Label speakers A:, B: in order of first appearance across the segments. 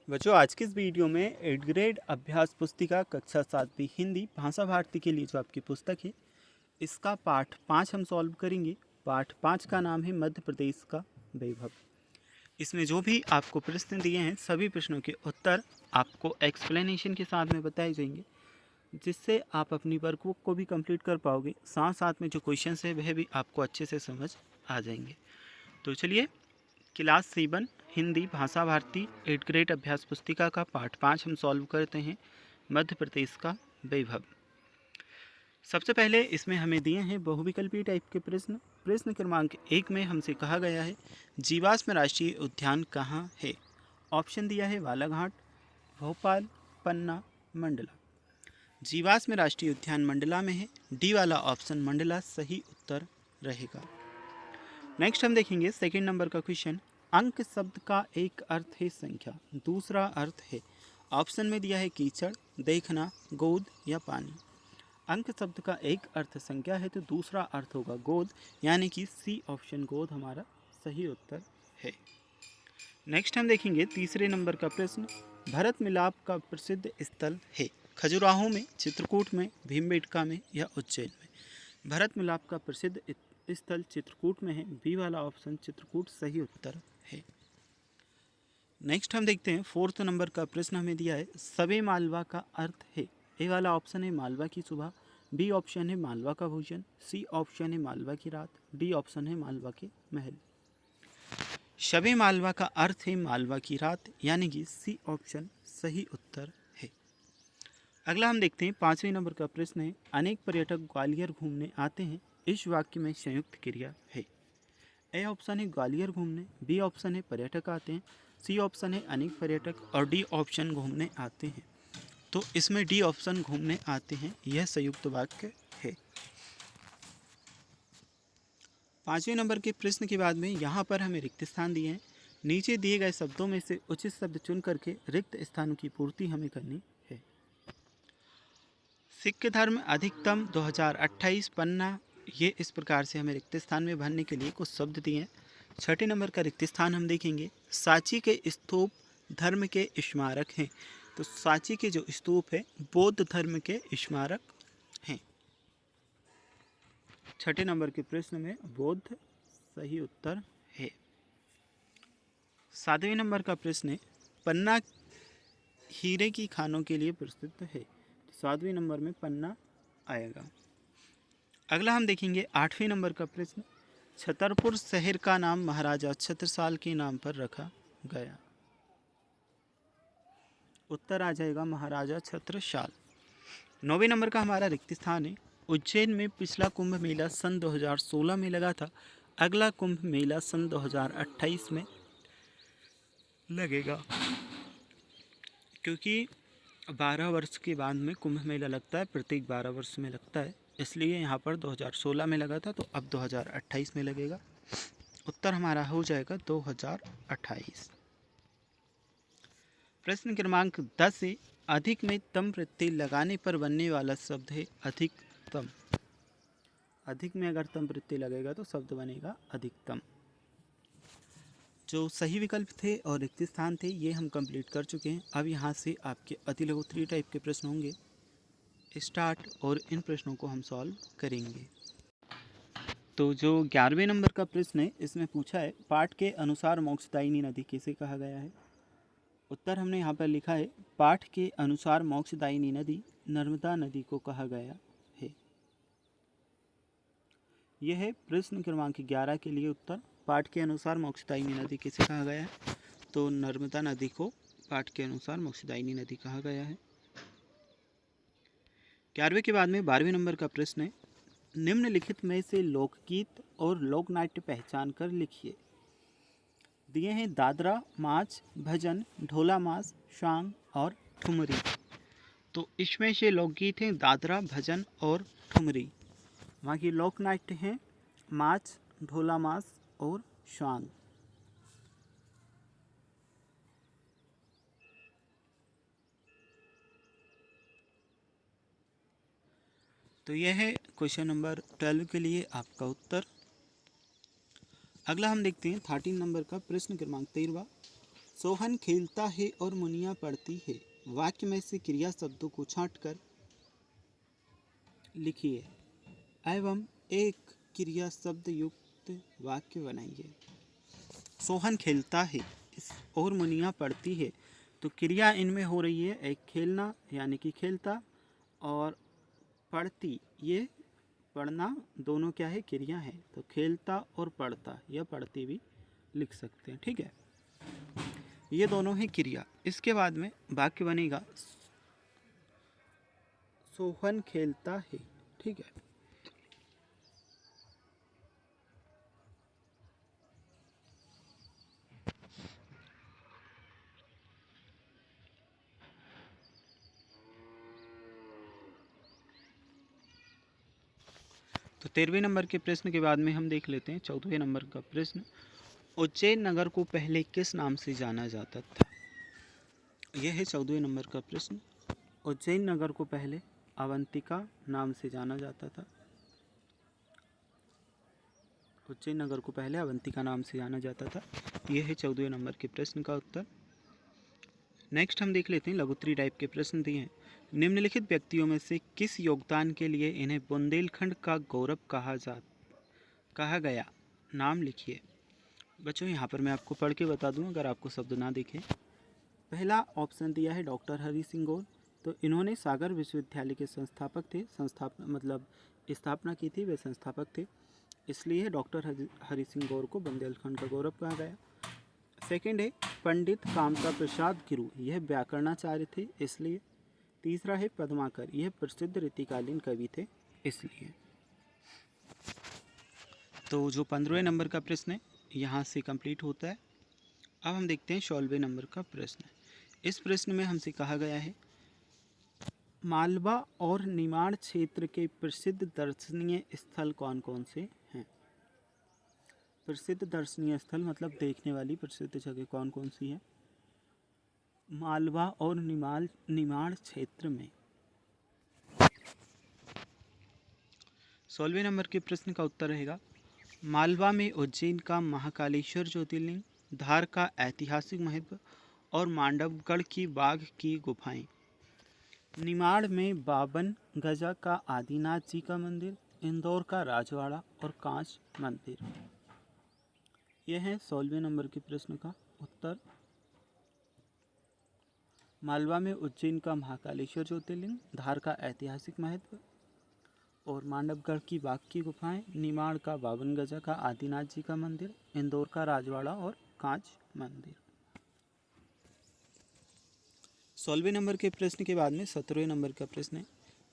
A: बच्चों, आज की इस वीडियो में 8th ग्रेड अभ्यास पुस्तिका कक्षा 7वीं हिंदी भाषा भारती के लिए जो आपकी पुस्तक है, इसका पाठ 5 हम सॉल्व करेंगे। पाठ 5 का नाम है मध्य प्रदेश का वैभव। इसमें जो भी आपको प्रश्न दिए हैं, सभी प्रश्नों के उत्तर आपको एक्सप्लेनेशन के साथ में बताए जाएंगे, जिससे आप अपनी वर्कबुक को भी कंप्लीट कर पाओगे। साथ साथ में जो क्वेश्चन है वह भी आपको अच्छे से समझ आ जाएंगे। तो चलिए, क्लास 7 हिंदी भाषा भारती 8th ग्रेड अभ्यास पुस्तिका का पाठ 5 हम सॉल्व करते हैं, मध्य प्रदेश का वैभव। सबसे पहले इसमें हमें दिए हैं बहुविकल्पीय टाइप के प्रश्न। प्रश्न क्रमांक 1 में हमसे कहा गया है, जीवाश्म राष्ट्रीय उद्यान कहाँ है। ऑप्शन दिया है बालाघाट, भोपाल, पन्ना, मंडला। जीवाश्म राष्ट्रीय उद्यान मंडला में है। डी वाला ऑप्शन मंडला सही उत्तर रहेगा। नेक्स्ट हम देखेंगे सेकंड नंबर का क्वेश्चन। अंक शब्द का एक अर्थ है संख्या, दूसरा अर्थ है। ऑप्शन में दिया है कीचड़, देखना, गोद या पानी। अंक शब्द का एक अर्थ संख्या है तो दूसरा अर्थ होगा गोद, यानी कि सी ऑप्शन गोद हमारा सही उत्तर है। नेक्स्ट हम देखेंगे तीसरे नंबर का प्रश्न। भरत मिलाप का प्रसिद्ध स्थल है खजुराहो में, चित्रकूट में, भीमबेटका में या उज्जैन में। भरत मिलाप का प्रसिद्ध स्थल चित्रकूट में है। बी वाला ऑप्शन चित्रकूट सही उत्तर है। नेक्स्ट हम देखते हैं फोर्थ नंबर का प्रश्न हमें दिया है, सबे मालवा का अर्थ है। ए वाला ऑप्शन है मालवा की सुबह, बी ऑप्शन है मालवा का भोजन, सी ऑप्शन है मालवा की रात, डी ऑप्शन है मालवा के महल। शबे मालवा का अर्थ है मालवा की रात, यानी कि सी ऑप्शन सही उत्तर है। अगला हम देखते हैं 5वें नंबर का प्रश्न है, अनेक पर्यटक ग्वालियर घूमने आते हैं, इस वाक्य में संयुक्त क्रिया है। ए ऑप्शन है ग्वालियर घूमने, बी ऑप्शन है पर्यटक आते हैं, सी ऑप्शन है अनेक पर्यटक और डी ऑप्शन घूमने आते हैं। तो इसमें डी ऑप्शन घूमने आते हैं यह संयुक्त वाक्य है। 5वें नंबर के प्रश्न के बाद में यहाँ पर हमें रिक्त स्थान दिए हैं। नीचे दिए गए शब्दों में से उचित शब्द चुन करके रिक्त स्थानों की पूर्ति हमें करनी है। सिख धर्म अधिकतम 2028 पन्ना, ये इस प्रकार से हमें रिक्त स्थान में भरने के लिए कुछ शब्द दिए हैं। 6ठे नंबर का रिक्त स्थान हम देखेंगे, सांची के स्तूप धर्म के स्मारक हैं। तो सांची के जो स्तूप है बौद्ध धर्म के स्मारक हैं। 6ठे नंबर के प्रश्न में बौद्ध सही उत्तर है। 7वें नंबर का प्रश्न है, पन्ना हीरे की खानों के लिए प्रसिद्ध है। 7वें नंबर में पन्ना आएगा। अगला हम देखेंगे 8वें नंबर का प्रश्न, छतरपुर शहर का नाम महाराजा छत्रसाल के नाम पर रखा गया। उत्तर आ जाएगा महाराजा छत्रसाल। 9वें नंबर का हमारा रिक्त स्थान है, उज्जैन में पिछला कुंभ मेला सन 2016 में लगा था, अगला कुंभ मेला सन 2028 में लगेगा। क्योंकि 12 वर्ष के बाद में कुंभ मेला लगता है, प्रत्येक 12 वर्ष में लगता है, इसलिए यहाँ पर 2016 में लगा था, तो अब 2028 में लगेगा। उत्तर हमारा हो जाएगा 2028। प्रश्न क्रमांक 10 से अधिक में तम प्रत्यय लगाने पर बनने वाला शब्द है अधिकतम। अधिक में अगर तम प्रत्यय लगेगा तो शब्द बनेगा अधिकतम। जो सही विकल्प थे और रिक्त स्थान थे ये हम कंप्लीट कर चुके हैं। अब यहाँ से आपके अतिलघु टाइप के प्रश्न होंगे स्टार्ट, और इन प्रश्नों को हम सॉल्व करेंगे। तो जो 11वें नंबर का प्रश्न है इसमें पूछा है, पाठ के अनुसार मोक्षदायिनी नदी किसे कहा गया है। उत्तर हमने यहाँ पर लिखा है, पाठ के अनुसार मोक्षदायिनी नदी नर्मदा नदी को कहा गया है। यह है प्रश्न क्रमांक 11 के लिए उत्तर। पाठ के अनुसार मोक्षदायिनी नदी किसे कहा गया है, तो नर्मदा नदी को पाठ के अनुसार मोक्षदायिनी नदी कहा गया है। 11वें के बाद में 12वें नंबर का प्रश्न है, निम्नलिखित में से लोकगीत और लोकनाट्य पहचान कर लिखिए। दिए हैं दादरा, माच, भजन, ढोला मास, शांग और ठुमरी। तो इसमें से लोकगीत हैं दादरा, भजन और ठुमरी। वहाँ की लोकनाट्य हैं माच, ढोला मास और शांग। तो यह है क्वेश्चन नंबर 12 के लिए आपका उत्तर। अगला हम देखते हैं 13 नंबर का प्रश्न क्रमांक 13। सोहन खेलता है और मुनिया पढ़ती है। वाक्य में से क्रिया शब्दों को छांटकर लिखिए एवं एक क्रिया शब्द युक्त वाक्य बनाइए। सोहन खेलता है और मुनिया पढ़ती है, तो क्रिया इनमें हो रही है एक खेलना यानी कि खेलता, और पढ़ती, ये पढ़ना, दोनों क्या है, क्रिया है। तो खेलता और पढ़ता या पढ़ती भी लिख सकते हैं, ठीक है। ये दोनों ही क्रिया। इसके बाद में वाक्य बनेगा सोहन खेलता है, ठीक है। तो 13वें नंबर के प्रश्न के बाद में हम देख लेते हैं 14वें नंबर का प्रश्न। उज्जैन नगर को पहले किस नाम से जाना जाता था? यह है 14वें नंबर का प्रश्न। उज्जैन नगर को पहले अवंतिका नाम से जाना जाता था। उज्जैन नगर को पहले अवंतिका नाम से जाना जाता था। यह है 14वें नंबर के प्रश्न का उत्तर। नेक्स्ट हम देख लेते हैं लघुत्तरी टाइप के प्रश्न दिए हैं। निम्नलिखित व्यक्तियों में से किस योगदान के लिए इन्हें बुंदेलखंड का गौरव कहा गया? नाम लिखिए। बच्चों यहाँ पर मैं आपको पढ़ के बता दूँ अगर आपको शब्द ना दिखे। पहला ऑप्शन दिया है डॉक्टर हरि सिंह गौर। तो इन्होंने सागर विश्वविद्यालय के संस्थापक थे, स्थापना की थी, वे संस्थापक थे, इसलिए डॉक्टर हरि सिंह गौर को बुंदेलखंड का गौरव कहा गया। सेकंड है पंडित कामता प्रसाद गिरु, यह व्याकरणाचार्य थे, इसलिए। तीसरा है पद्माकर, यह प्रसिद्ध रीतिकालीन कवि थे, इसलिए। तो जो 15वें नंबर का प्रश्न है यहाँ से कंप्लीट होता है। अब हम देखते हैं 16वें नंबर का प्रश्न। इस प्रश्न में हमसे कहा गया है मालवा और निमाड़ क्षेत्र के प्रसिद्ध दर्शनीय स्थल कौन कौन से हैं? प्रसिद्ध दर्शनीय स्थल मतलब देखने वाली प्रसिद्ध जगह कौन कौन सी है मालवा और निमाड़ क्षेत्र में? 16वें नंबर के प्रश्न का उत्तर रहेगा मालवा में उज्जैन का महाकालेश्वर ज्योतिर्लिंग, धार का ऐतिहासिक महत्व और मांडवगढ़ की बाघ की गुफाएं। निमाड़ में 52 गजा का आदिनाथ जी का मंदिर, इंदौर का राजवाड़ा और कांच मंदिर। यह है 16वें नंबर के प्रश्न का उत्तर। मालवा में उज्जैन का महाकालेश्वर ज्योतिर्लिंग, धार का ऐतिहासिक महत्व और मांडवगढ़ की बाघ की गुफाएं, निमाड़ का 52 गजा का आदिनाथ जी का मंदिर, इंदौर का राजवाड़ा और कांच मंदिर। 16वें नंबर के प्रश्न के बाद में 17वें नंबर का प्रश्न है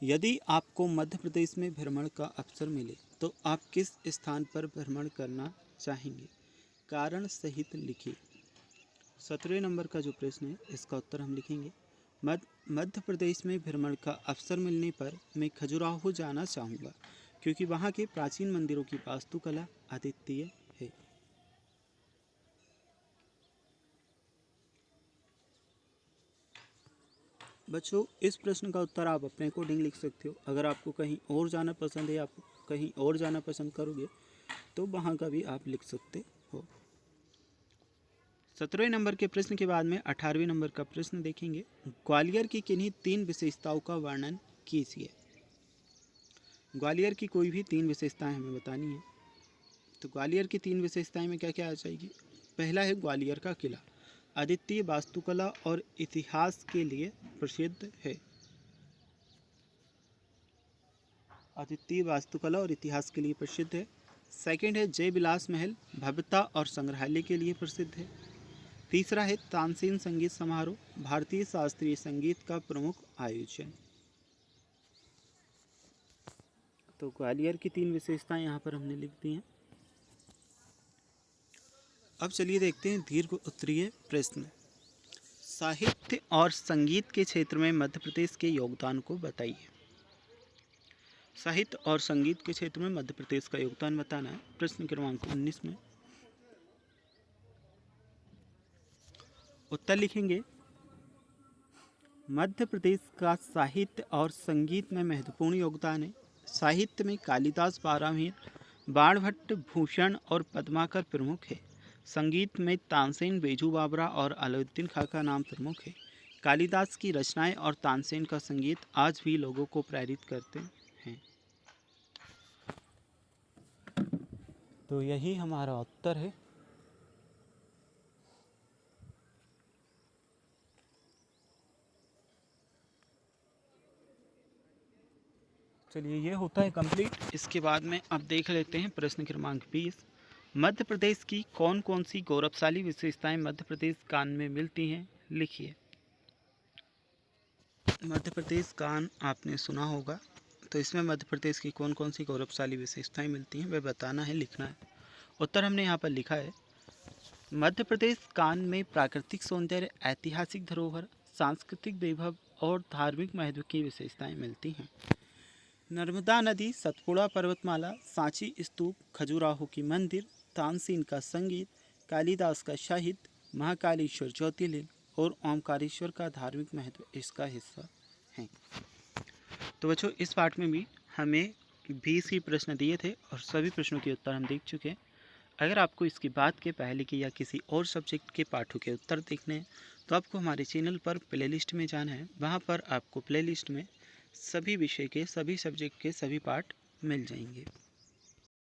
A: यदि आपको मध्य प्रदेश में भ्रमण का अवसर मिले तो आप किस स्थान पर भ्रमण करना चाहेंगे? कारण सहित लिखिए। 17वें नंबर का जो प्रश्न है इसका उत्तर हम लिखेंगे मध्य प्रदेश में भ्रमण का अवसर मिलने पर मैं खजुराहो जाना चाहूँगा क्योंकि वहाँ के प्राचीन मंदिरों की वास्तुकला अद्वितीय है। बच्चों इस प्रश्न का उत्तर आप अपने अकॉर्डिंग लिख सकते हो। अगर आपको कहीं और जाना पसंद है, आप कहीं और जाना पसंद करोगे तो वहाँ का भी आप लिख सकते हो। 17वें नंबर के प्रश्न के बाद में 18वें नंबर का प्रश्न देखेंगे ग्वालियर की किन्हीं 3 विशेषताओं का वर्णन कीजिए। ग्वालियर की कोई भी 3 विशेषताएं हमें बतानी है। तो ग्वालियर की 3 विशेषताएं में क्या क्या आ जाएगी? पहला है ग्वालियर का किला, अद्वितीय वास्तुकला और इतिहास के लिए प्रसिद्ध है। अद्वितीय वास्तुकला और इतिहास के लिए प्रसिद्ध है। सेकंड है जय विलास महल, भव्यता और संग्रहालय के लिए प्रसिद्ध है। तीसरा है तानसेन संगीत समारोह, भारतीय शास्त्रीय संगीत का प्रमुख आयोजन। तो ग्वालियर की 3 विशेषताएं यहाँ पर हमने लिख दी हैं। अब चलिए देखते हैं दीर्घ उत्तरीय प्रश्न। साहित्य और संगीत के क्षेत्र में मध्य प्रदेश के योगदान को बताइए। साहित्य और संगीत के क्षेत्र में मध्य प्रदेश का योगदान बताना है प्रश्न क्रमांक 19 में। उत्तर लिखेंगे मध्य प्रदेश का साहित्य और संगीत में महत्वपूर्ण योगदान है। साहित्य में कालिदास, बारहमीर, बाणभट्ट, भूषण और पद्माकर प्रमुख है। संगीत में तानसेन, बैजू बावरा और अलाउद्दीन खां का नाम प्रमुख है। कालिदास की रचनाएं और तानसेन का संगीत आज भी लोगों को प्रेरित करते हैं। तो यही हमारा उत्तर है। चलिए, ये होता है कंप्लीट। इसके बाद में अब देख लेते हैं प्रश्न क्रमांक 20। मध्य प्रदेश की कौन कौन सी गौरवशाली विशेषताएं मध्य प्रदेश कान में मिलती हैं? लिखिए। मध्य प्रदेश कान आपने सुना होगा, तो इसमें मध्य प्रदेश की कौन कौन सी गौरवशाली विशेषताएं मिलती हैं वह बताना है, लिखना है। उत्तर हमने यहाँ पर लिखा है। मध्य प्रदेश कान में प्राकृतिक सौंदर्य, ऐतिहासिक धरोहर, सांस्कृतिक वैभव और धार्मिक महत्व की विशेषताएं मिलती हैं। नर्मदा नदी, सतपुड़ा पर्वतमाला, सांची स्तूप, खजुराहो की मंदिर, तानसेन का संगीत, कालिदास का साहित्य, महाकालेश्वर ज्योतिर्लिंग और ओमकारेश्वर का धार्मिक महत्व इसका हिस्सा है। तो बच्चों, इस पाठ में भी हमें 20 ही प्रश्न दिए थे और सभी प्रश्नों के उत्तर हम देख चुके हैं। अगर आपको इसके बाद के पहले के या किसी और सब्जेक्ट के पाठों के उत्तर देखने हैं तो आपको हमारे चैनल पर प्लेलिस्ट में जाना है। वहाँ पर आपको प्लेलिस्ट में सभी विषय के, सभी सब्जेक्ट के सभी पाठ मिल जाएंगे।